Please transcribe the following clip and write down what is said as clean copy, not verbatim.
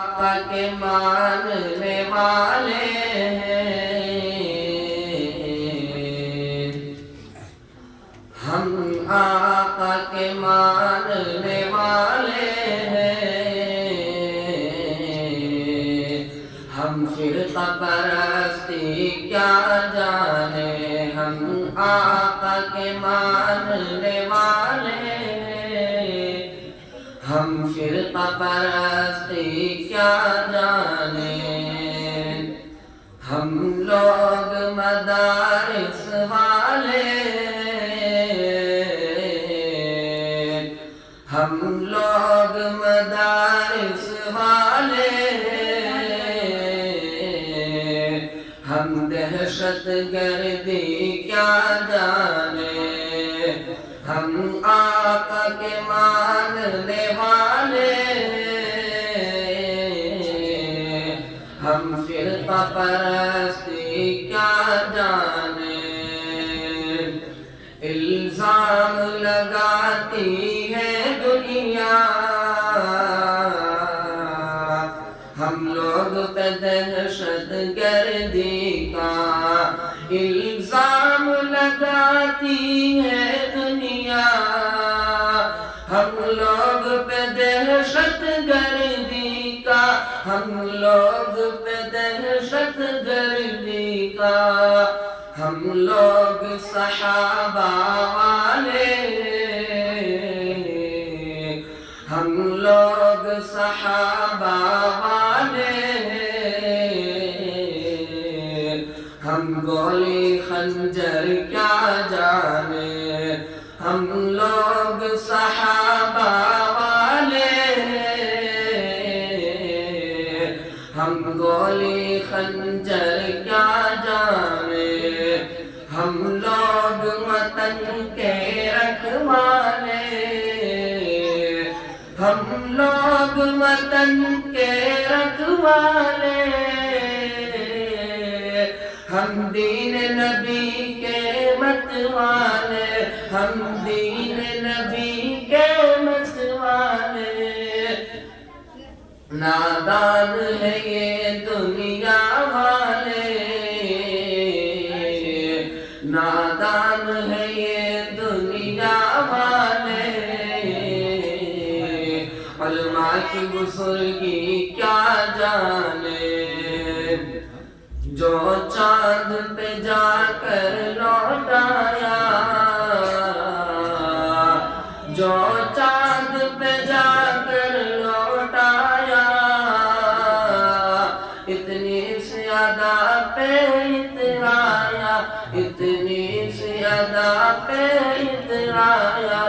آقا کے ماننے والے ہیں، ہم آقا کے ماننے والے ہیں، ہم فرقہ پرستی کیا جانے، ہم آقا کے ماننے والے ہیں، ہم فرقہ پرستی کیا جانے، ہم لوگ مدارس والے، ہم لوگ مدارس والے، ہم دہشت گردی کیا جانے، ہم آقا کے ماننے والے، ہم فرقہ پرستی کیا جانے، الزام لگاتی ہے دنیا ہم لوگ پہ دہشت گردی کا، الزام لگاتی ہے دنیا ہم لوگ پہ دہشت گردی کا، ہم لوگ پہ دہشت گردی کا، ہم لوگ صحابہ والے، ہم لوگ صحابہ والے، ہم گولی خنجر کیا جانے، ہم لوگ صحابہ والے، ہم گولی خنجر کیا جانے، ہم لوگ وطن کے رکھوالے، ہم لوگ وطن کے رکھوالے، ہم دین نبی کے متوالے، ہم دین نبی کے متوالے، نادان ہے یہ دنیا والے، نادان ہے یہ دنیا والے، علماء کی بزرگی کیا جانے، جو چاند پہ جا کر لوٹ آیا، جو چاند پہ جا کر لوٹ آیا، اتنی زیادہ پہ اترایا، اتنی زیادہ پہ اترایا،